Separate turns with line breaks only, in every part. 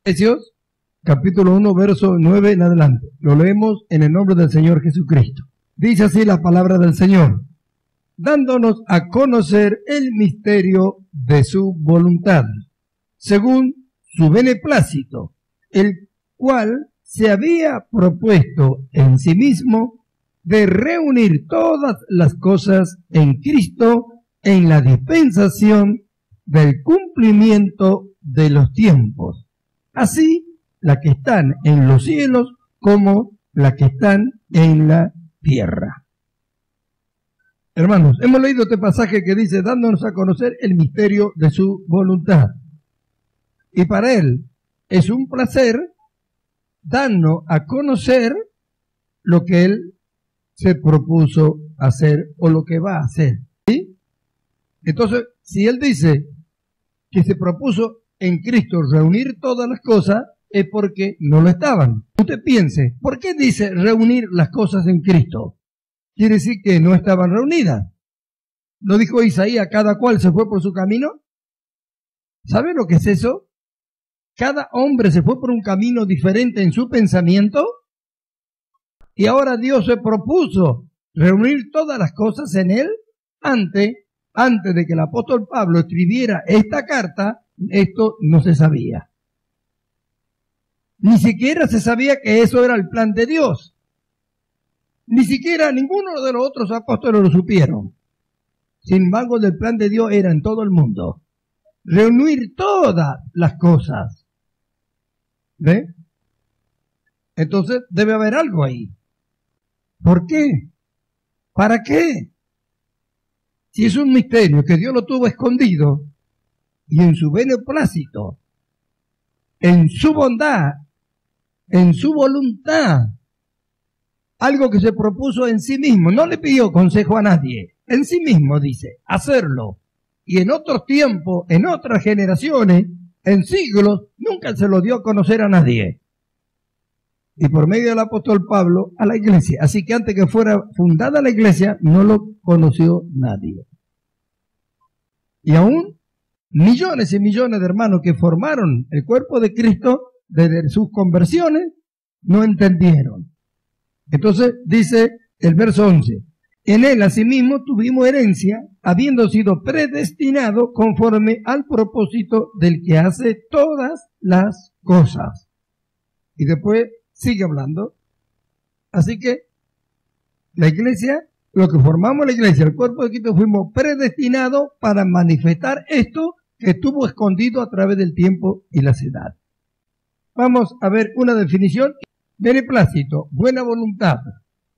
Efesios, capítulo 1, verso 9 en adelante. Lo leemos en el nombre del Señor Jesucristo. Dice así la palabra del Señor, dándonos a conocer el misterio de su voluntad, según su beneplácito, el cual se había propuesto en sí mismo de reunir todas las cosas en Cristo en la dispensación del cumplimiento de los tiempos, así las que están en los cielos como las que están en la tierra. Hermanos, hemos leído este pasaje que dice, dándonos a conocer el misterio de su voluntad. Y para Él es un placer darnos a conocer lo que Él se propuso hacer o lo que va a hacer. ¿Sí? Entonces, si Él dice que se propuso en Cristo reunir todas las cosas, es porque no lo estaban. Usted piense, ¿por qué dice reunir las cosas en Cristo? Quiere decir que no estaban reunidas. ¿No dijo Isaías, cada cual se fue por su camino? ¿Sabe lo que es eso? Cada hombre se fue por un camino diferente en su pensamiento. Y ahora Dios se propuso reunir todas las cosas en Él. Antes de que el apóstol Pablo escribiera esta carta, esto no se sabía. Ni siquiera se sabía que eso era el plan de Dios. Ni siquiera ninguno de los otros apóstoles lo supieron. Sin embargo, el plan de Dios era en todo el mundo. Reunir todas las cosas. ¿Ve? Entonces debe haber algo ahí. ¿Por qué? ¿Para qué? Si es un misterio que Dios lo tuvo escondido y en su beneplácito, en su bondad, en su voluntad, algo que se propuso en sí mismo, no le pidió consejo a nadie, en sí mismo dice, hacerlo. Y en otros tiempos, en otras generaciones, en siglos, nunca se lo dio a conocer a nadie. Y por medio del apóstol Pablo a la iglesia. Así que antes que fuera fundada la iglesia, no lo conoció nadie. Y aún millones y millones de hermanos que formaron el cuerpo de Cristo desde sus conversiones, no entendieron. Entonces dice el verso 11, en Él asimismo tuvimos herencia, habiendo sido predestinado conforme al propósito del que hace todas las cosas. Y después sigue hablando. Así que la iglesia, lo que formamos la iglesia, el cuerpo de Cristo, fuimos predestinados para manifestar esto que estuvo escondido a través del tiempo y las edades. Vamos a ver una definición. Beneplácito, buena voluntad,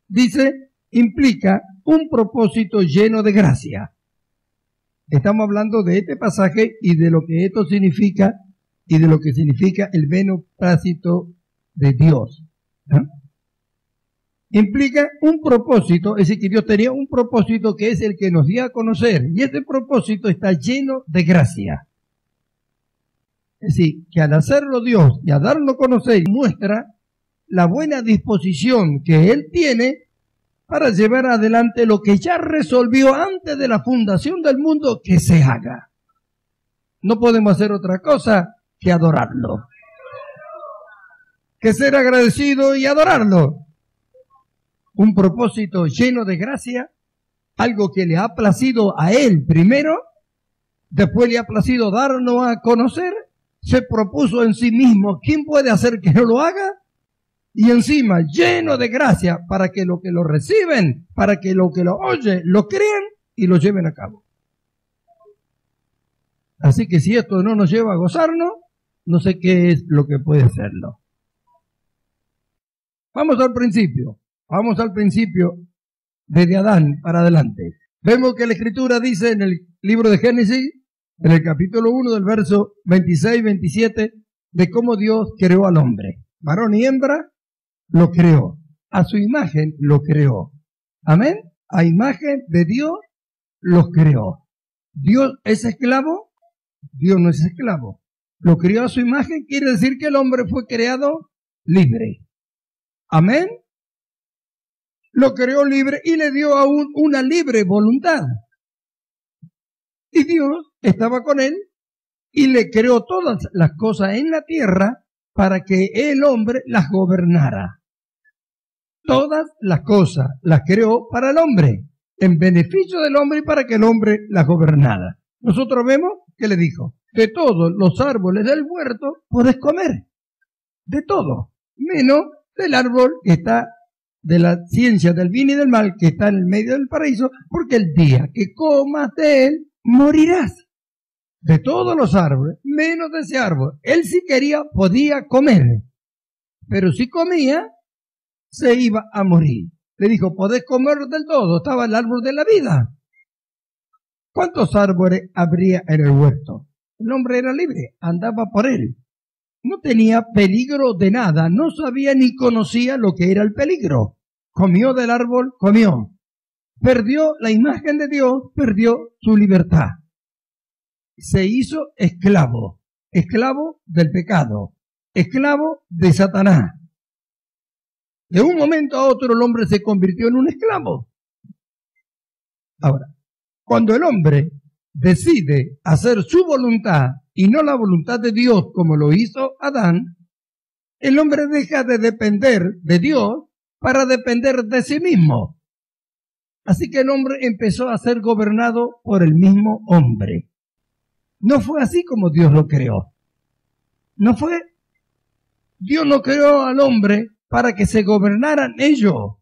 dice, implica un propósito lleno de gracia. Estamos hablando de este pasaje y de lo que esto significa y de lo que significa el beneplácito de Dios. ¿No? Implica un propósito, es decir, que Dios tenía un propósito que es el que nos dio a conocer, y este propósito está lleno de gracia. Es decir, que al hacerlo Dios y a darlo a conocer, muestra la buena disposición que Él tiene para llevar adelante lo que ya resolvió antes de la fundación del mundo que se haga. No podemos hacer otra cosa que adorarlo. Que ser agradecido y adorarlo. Un propósito lleno de gracia, algo que le ha placido a Él primero, después le ha placido darnos a conocer, se propuso en sí mismo, ¿quién puede hacer que no lo haga? Y encima lleno de gracia para que lo reciben, para que lo oyen, lo crean y lo lleven a cabo. Así que si esto no nos lleva a gozarnos, no sé qué es lo que puede hacerlo. Vamos al principio desde Adán para adelante. Vemos que la Escritura dice en el libro de Génesis, en el capítulo 1 del verso 26-27, de cómo Dios creó al hombre. Varón y hembra lo creó. A su imagen lo creó. Amén. A imagen de Dios los creó. ¿Dios es esclavo? Dios no es esclavo. Lo creó a su imagen, quiere decir que el hombre fue creado libre. Amén. Lo creó libre y le dio aún una libre voluntad. Y Dios estaba con él y le creó todas las cosas en la tierra para que el hombre las gobernara. Todas las cosas las creó para el hombre, en beneficio del hombre y para que el hombre las gobernara. Nosotros vemos que le dijo, de todos los árboles del huerto podés comer, de todo, menos del árbol que está de la ciencia del bien y del mal, que está en el medio del paraíso, porque el día que comas de él, morirás. De todos los árboles, menos de ese árbol. Él si quería, podía comer, pero si comía, se iba a morir. Le dijo, podés comer del todo, estaba el árbol de la vida. ¿Cuántos árboles habría en el huerto? El hombre era libre, andaba por él. No tenía peligro de nada, no sabía ni conocía lo que era el peligro. Comió del árbol, comió. Perdió la imagen de Dios, perdió su libertad. Se hizo esclavo, esclavo del pecado, esclavo de Satanás. De un momento a otro el hombre se convirtió en un esclavo. Ahora, cuando el hombre decide hacer su voluntad y no la voluntad de Dios como lo hizo Adán, el hombre deja de depender de Dios para depender de sí mismo. Así que el hombre empezó a ser gobernado por el mismo hombre. No fue así como Dios lo creó. No fue. Dios no creó al hombre para que se gobernaran ellos,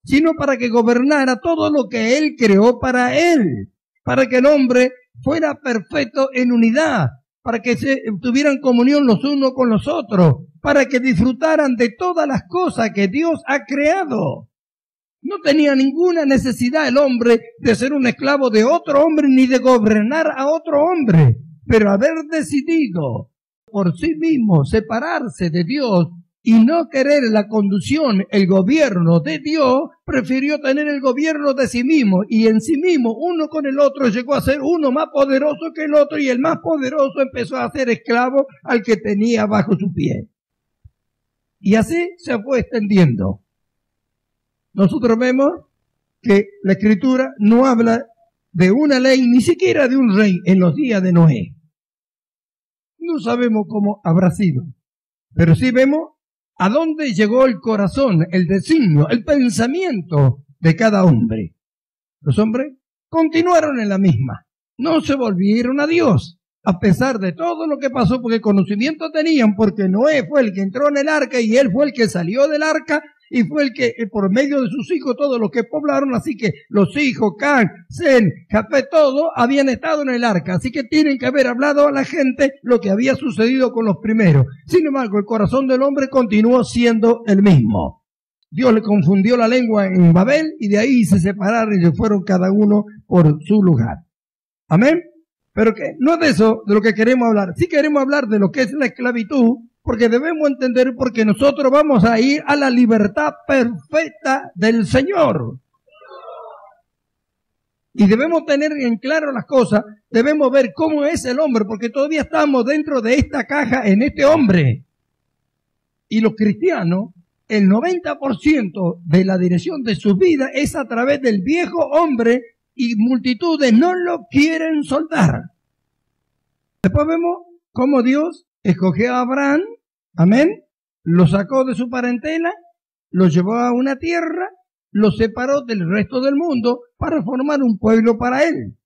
sino para que gobernara todo lo que Él creó para Él, para que el hombre fuera perfecto en unidad, para que tuvieran comunión los unos con los otros, para que disfrutaran de todas las cosas que Dios ha creado. No tenía ninguna necesidad el hombre de ser un esclavo de otro hombre ni de gobernar a otro hombre, pero haber decidido por sí mismo separarse de Dios y no querer la conducción, el gobierno de Dios, prefirió tener el gobierno de sí mismo, y en sí mismo, uno con el otro, llegó a ser uno más poderoso que el otro, y el más poderoso empezó a ser esclavo al que tenía bajo su pie. Y así se fue extendiendo. Nosotros vemos que la Escritura no habla de una ley, ni siquiera de un rey en los días de Noé. No sabemos cómo habrá sido, pero sí vemos a dónde llegó el corazón, el designio, el pensamiento de cada hombre. Los hombres continuaron en la misma, no se volvieron a Dios, a pesar de todo lo que pasó, porque conocimiento tenían, porque Noé fue el que entró en el arca y él fue el que salió del arca, y fue el que, por medio de sus hijos, todos los que poblaron, así que los hijos, Can, Sem, Jafet, todos habían estado en el arca, así que tienen que haber hablado a la gente lo que había sucedido con los primeros. Sin embargo, el corazón del hombre continuó siendo el mismo. Dios le confundió la lengua en Babel, y de ahí se separaron y se fueron cada uno por su lugar. Amén. Pero que no es de eso de lo que queremos hablar. Sí queremos hablar de lo que es la esclavitud, porque debemos entender porque nosotros vamos a ir a la libertad perfecta del Señor. Y debemos tener en claro las cosas, debemos ver cómo es el hombre, porque todavía estamos dentro de esta caja en este hombre. Y los cristianos, el 90% de la dirección de su vida es a través del viejo hombre, y multitudes no lo quieren soltar. Después vemos cómo Dios escogió a Abraham, amén, lo sacó de su parentela, lo llevó a una tierra, lo separó del resto del mundo para formar un pueblo para él.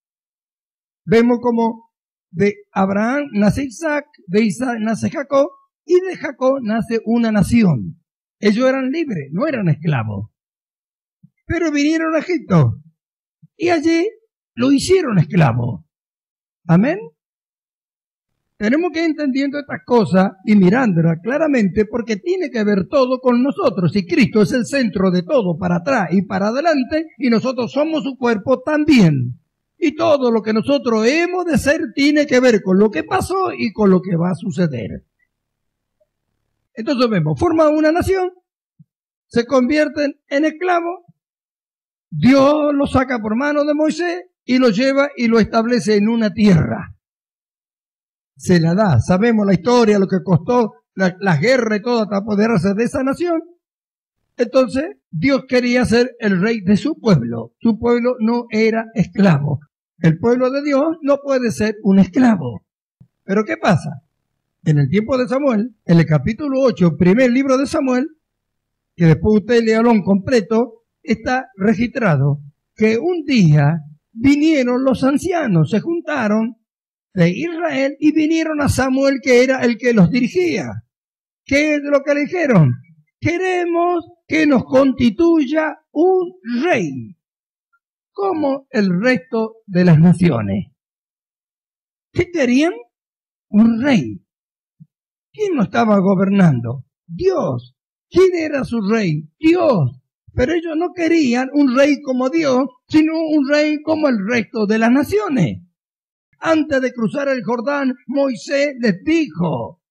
Vemos como de Abraham nace Isaac, de Isaac nace Jacob, y de Jacob nace una nación. Ellos eran libres, no eran esclavos. Pero vinieron a Egipto, y allí lo hicieron esclavo. Amén. Tenemos que ir entendiendo estas cosas y mirándolas claramente, porque tiene que ver todo con nosotros. Y Cristo es el centro de todo, para atrás y para adelante, y nosotros somos su cuerpo también. Y todo lo que nosotros hemos de ser tiene que ver con lo que pasó y con lo que va a suceder. Entonces vemos, forman una nación, se convierten en esclavos, Dios lo saca por mano de Moisés y lo lleva y lo establece en una tierra. Se la da, sabemos la historia, lo que costó las guerras y todo hasta apoderarse de esa nación. Entonces, Dios quería ser el rey de su pueblo. Su pueblo no era esclavo. El pueblo de Dios no puede ser un esclavo. Pero ¿qué pasa? en el tiempo de Samuel, en el capítulo 8, primer libro de Samuel, que después usted léalo en completo, está registrado que un día vinieron los ancianos, se juntaron de Israel y vinieron a Samuel, que era el que los dirigía. ¿Qué es lo que le dijeron? Queremos que nos constituya un rey, como el resto de las naciones. ¿Qué querían? Un rey. ¿Quién lo estaba gobernando? Dios. ¿Quién era su rey? Dios. Pero ellos no querían un rey como Dios, sino un rey como el resto de las naciones. Antes de cruzar el Jordán, Moisés les dijo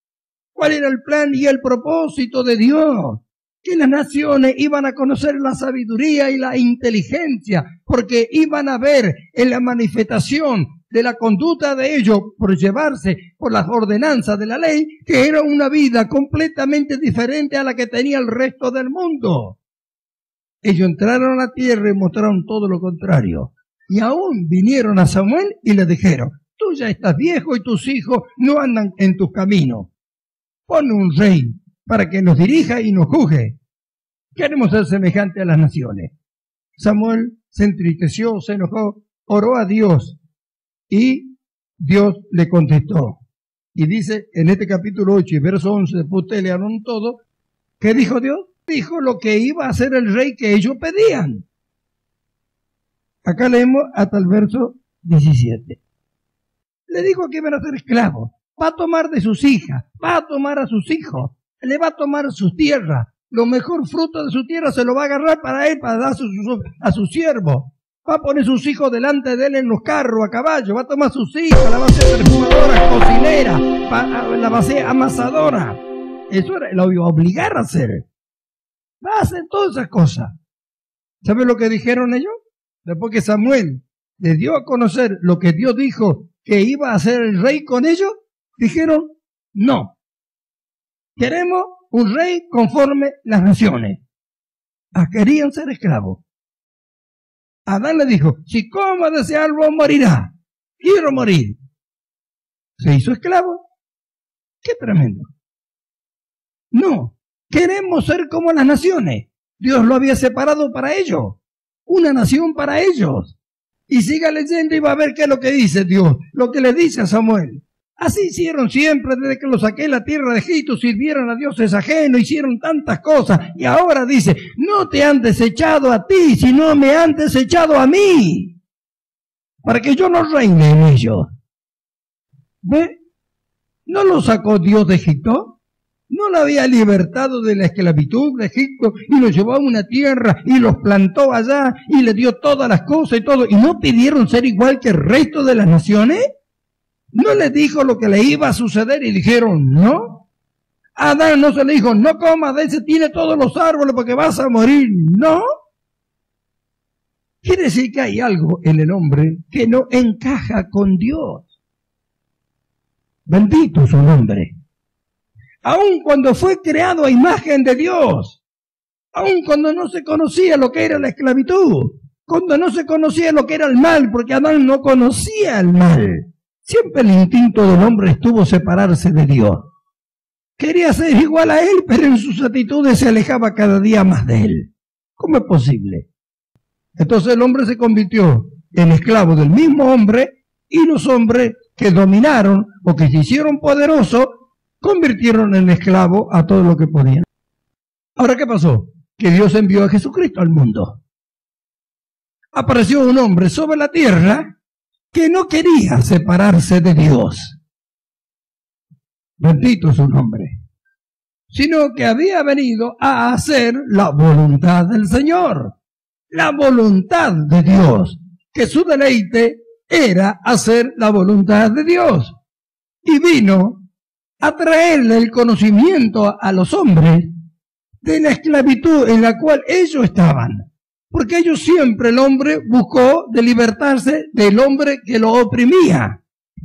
cuál era el plan y el propósito de Dios. Que las naciones iban a conocer la sabiduría y la inteligencia, porque iban a ver en la manifestación de la conducta de ellos por llevarse por las ordenanzas de la ley, que era una vida completamente diferente a la que tenía el resto del mundo. Ellos entraron a la tierra y mostraron todo lo contrario. Y aún vinieron a Samuel y le dijeron, tú ya estás viejo y tus hijos no andan en tus caminos. Pon un rey para que nos dirija y nos juzgue. Queremos ser semejantes a las naciones. Samuel se entristeció, se enojó, oró a Dios y Dios le contestó. Y dice en este capítulo 8 y verso 11, después ustedes learon todo, ¿qué dijo Dios? Dijo lo que iba a hacer el rey que ellos pedían. Acá leemos hasta el verso 17. Le dijo que iban a ser esclavos. Va a tomar de sus hijas, va a tomar a sus hijos, le va a tomar sus tierras, lo mejor fruto de su tierra se lo va a agarrar para él, para dar a sus siervos. Va a poner sus hijos delante de él en los carros, a caballo, va a tomar sus hijas, la va a hacer perfumadora, cocinera, la va a hacer amasadora. Eso lo iba a obligar a hacer. Va a hacer todas esas cosas. ¿Sabe lo que dijeron ellos? Después que Samuel les dio a conocer lo que Dios dijo que iba a hacer el rey con ellos, dijeron, no. Queremos un rey conforme las naciones. Querían ser esclavos. Adán le dijo, si como de algo morirá. Quiero morir. Se hizo esclavo. Qué tremendo. No. Queremos ser como las naciones. Dios lo había separado para ellos. Una nación para ellos. Y siga leyendo y va a ver qué es lo que dice Dios. Lo que le dice a Samuel. Así hicieron siempre desde que los saqué de la tierra de Egipto, sirvieron a dioses ajenos, hicieron tantas cosas. Y ahora dice, no te han desechado a ti, sino me han desechado a mí. Para que yo no reine en ellos. ¿Ve? ¿No lo sacó Dios de Egipto? ¿No lo había libertado de la esclavitud de Egipto y lo llevó a una tierra y los plantó allá y le dio todas las cosas y todo? ¿Y no pidieron ser igual que el resto de las naciones? ¿No les dijo lo que le iba a suceder y dijeron no? A Adán no se le dijo, no comas de ese, tiene todos los árboles porque vas a morir. ¿No? Quiere decir que hay algo en el hombre que no encaja con Dios. Bendito su nombre. Aun cuando fue creado a imagen de Dios, aun cuando no se conocía lo que era la esclavitud, cuando no se conocía lo que era el mal, porque Adán no conocía el mal. Siempre el instinto del hombre estuvo separarse de Dios. Quería ser igual a él, pero en sus actitudes se alejaba cada día más de él. ¿Cómo es posible? Entonces el hombre se convirtió en esclavo del mismo hombre y los hombres que dominaron o que se hicieron poderosos convirtieron en esclavo a todo lo que podían. Ahora, ¿qué pasó? Que Dios envió a Jesucristo al mundo. Apareció un hombre sobre la tierra que no quería separarse de Dios. Bendito su nombre. Sino que había venido a hacer la voluntad del Señor. La voluntad de Dios. Que su deleite era hacer la voluntad de Dios. Y vino a traerle el conocimiento a los hombres de la esclavitud en la cual ellos estaban. Porque ellos siempre, el hombre buscó de libertarse del hombre que lo oprimía.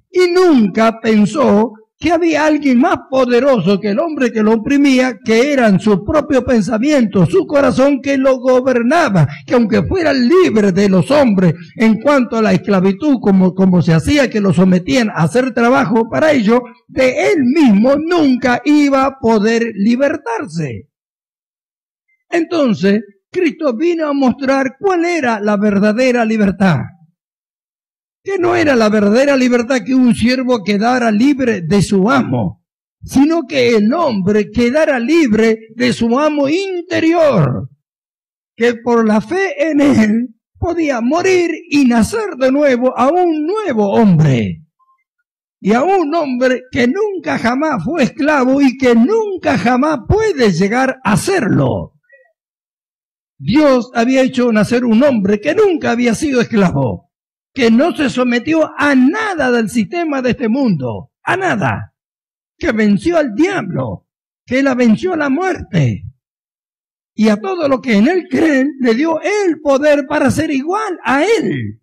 Y nunca pensó que había alguien más poderoso que el hombre que lo oprimía, que eran sus propios pensamientos, su corazón que lo gobernaba, que aunque fuera libre de los hombres en cuanto a la esclavitud, como se hacía que lo sometían a hacer trabajo para ello, de él mismo nunca iba a poder libertarse. Entonces, Cristo vino a mostrar cuál era la verdadera libertad. Que no era la verdadera libertad que un siervo quedara libre de su amo, sino que el hombre quedara libre de su amo interior, que por la fe en él podía morir y nacer de nuevo a un nuevo hombre, y a un hombre que nunca jamás fue esclavo y que nunca jamás puede llegar a serlo. Dios había hecho nacer un hombre que nunca había sido esclavo, que no se sometió a nada del sistema de este mundo, a nada, que venció al diablo, que la venció a la muerte, y a todo lo que en él creen le dio el poder para ser igual a él,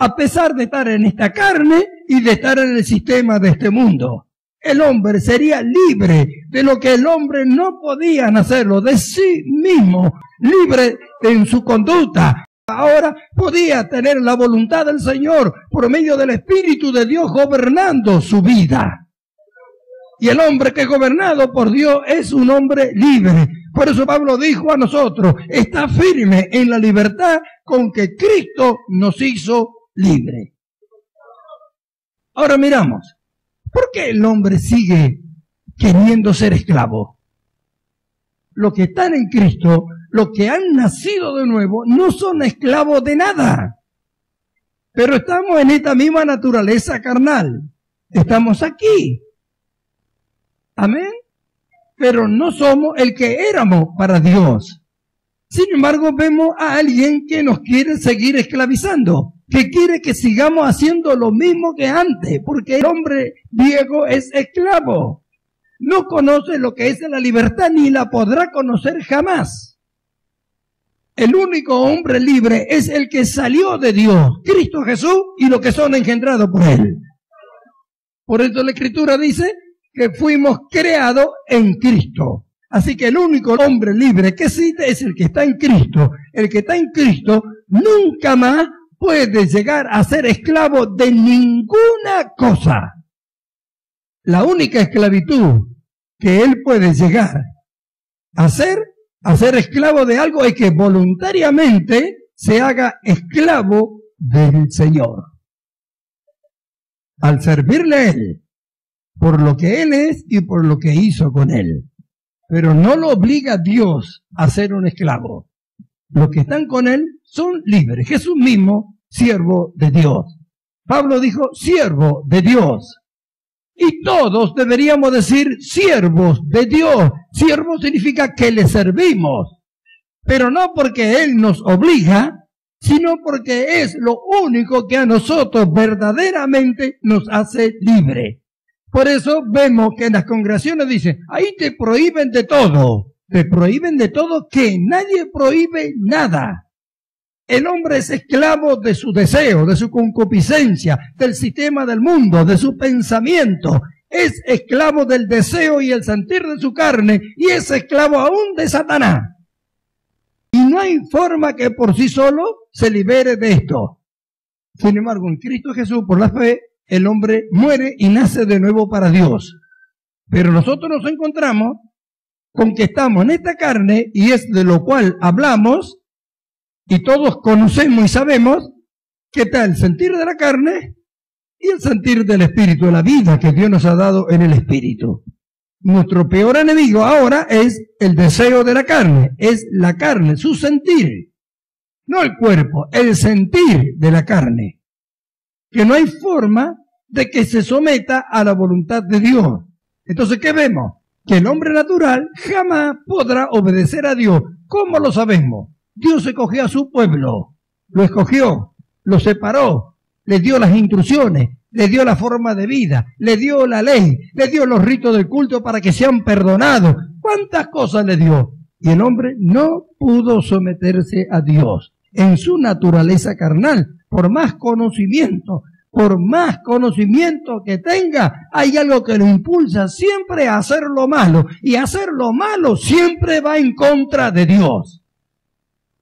a pesar de estar en esta carne y de estar en el sistema de este mundo. El hombre sería libre de lo que el hombre no podía hacerlo, de sí mismo, libre en su conducta. Ahora podía tener la voluntad del Señor por medio del Espíritu de Dios gobernando su vida. Y el hombre que es gobernado por Dios es un hombre libre. Por eso Pablo dijo a nosotros, está firme en la libertad con que Cristo nos hizo libre. Ahora miramos, ¿por qué el hombre sigue queriendo ser esclavo? Los que están en Cristo, los que han nacido de nuevo, no son esclavos de nada. Pero estamos en esta misma naturaleza carnal. Estamos aquí. Amén. Pero no somos el que éramos para Dios. Sin embargo, vemos a alguien que nos quiere seguir esclavizando, que quiere que sigamos haciendo lo mismo que antes, porque el hombre viejo es esclavo. No conoce lo que es la libertad ni la podrá conocer jamás. El único hombre libre es el que salió de Dios, Cristo Jesús, y los que son engendrados por él. Por eso la Escritura dice que fuimos creados en Cristo. Así que el único hombre libre que existe es el que está en Cristo. El que está en Cristo nunca más puede llegar a ser esclavo de ninguna cosa. La única esclavitud que él puede llegar a ser esclavo de algo es que voluntariamente se haga esclavo del Señor. Al servirle a él, por lo que él es y por lo que hizo con él. Pero no lo obliga a Dios a ser un esclavo. Los que están con él son libres. Jesús mismo, siervo de Dios. Pablo dijo, siervo de Dios. Y todos deberíamos decir siervos de Dios. Siervo significa que le servimos. Pero no porque Él nos obliga, sino porque es lo único que a nosotros verdaderamente nos hace libre. Por eso vemos que en las congregaciones dicen, ahí te prohíben de todo. Te prohíben de todo, que nadie prohíbe nada. El hombre es esclavo de su deseo, de su concupiscencia, del sistema del mundo, de su pensamiento. Es esclavo del deseo y el sentir de su carne, y es esclavo aún de Satanás. Y no hay forma que por sí solo se libere de esto. Sin embargo, en Cristo Jesús, por la fe, el hombre muere y nace de nuevo para Dios. Pero nosotros nos encontramos con que estamos en esta carne, y es de lo cual hablamos, y todos conocemos y sabemos que está el sentir de la carne y el sentir del Espíritu, de la vida que Dios nos ha dado en el Espíritu. Nuestro peor enemigo ahora es el deseo de la carne, es la carne, su sentir, no el cuerpo, el sentir de la carne, que no hay forma de que se someta a la voluntad de Dios. Entonces, ¿qué vemos? Que el hombre natural jamás podrá obedecer a Dios. ¿Cómo lo sabemos? Dios escogió a su pueblo, lo escogió, lo separó, le dio las instrucciones, le dio la forma de vida, le dio la ley, le dio los ritos del culto para que sean perdonados. ¿Cuántas cosas le dio? Y el hombre no pudo someterse a Dios en su naturaleza carnal, por más conocimiento, por más conocimiento que tenga, hay algo que lo impulsa siempre a hacer lo malo. Y hacer lo malo siempre va en contra de Dios.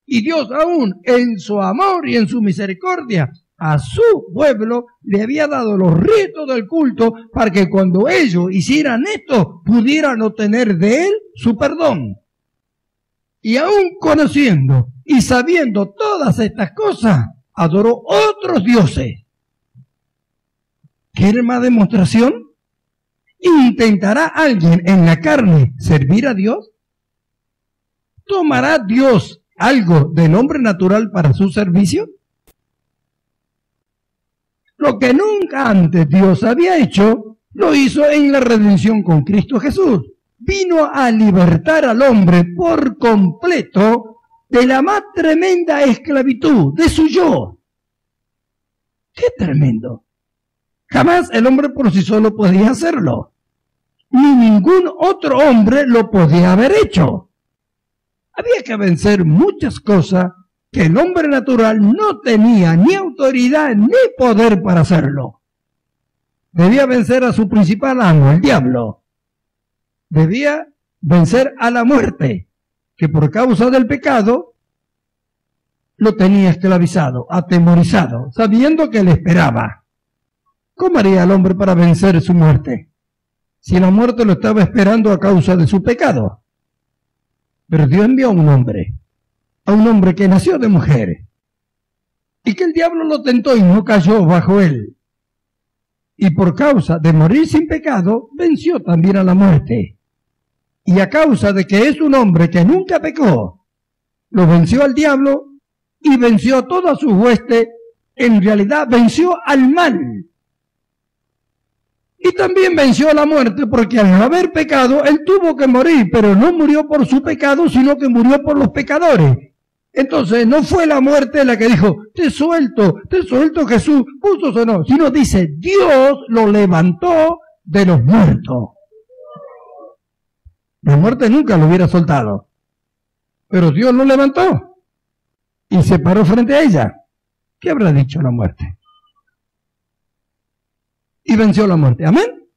Y Dios aún en su amor y en su misericordia a su pueblo le había dado los ritos del culto para que cuando ellos hicieran esto pudieran obtener de él su perdón. Y aún conociendo y sabiendo todas estas cosas, adoró otros dioses. ¿Quiere más demostración? ¿Intentará alguien en la carne servir a Dios? ¿Tomará Dios algo del hombre natural para su servicio? Lo que nunca antes Dios había hecho, lo hizo en la redención con Cristo Jesús. Vino a libertar al hombre por completo de la más tremenda esclavitud, de su yo. ¡Qué tremendo! Jamás el hombre por sí solo podía hacerlo. Ni ningún otro hombre lo podía haber hecho. Había que vencer muchas cosas que el hombre natural no tenía ni autoridad ni poder para hacerlo. Debía vencer a su principal amo, el diablo. Debía vencer a la muerte, que por causa del pecado lo tenía esclavizado, atemorizado, sabiendo que le esperaba. ¿Cómo haría el hombre para vencer su muerte? Si la muerte lo estaba esperando a causa de su pecado. Pero Dios envió a un hombre que nació de mujer, y que el diablo lo tentó y no cayó bajo él. Y por causa de morir sin pecado, venció también a la muerte. Y a causa de que es un hombre que nunca pecó, lo venció al diablo y venció a toda su hueste, en realidad venció al mal. Y también venció a la muerte porque al no haber pecado, él tuvo que morir, pero no murió por su pecado, sino que murió por los pecadores. Entonces no fue la muerte la que dijo, te suelto Jesús, justos o no, sino dice, Dios lo levantó de los muertos. La muerte nunca lo hubiera soltado, pero Dios lo levantó y se paró frente a ella. ¿Qué habrá dicho la muerte? Y venció la muerte. ¿Amén?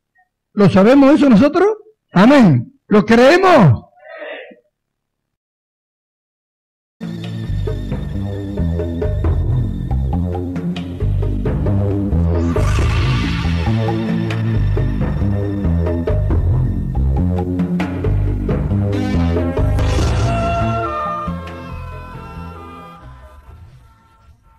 ¿Lo sabemos eso nosotros? Amén. ¿Lo creemos?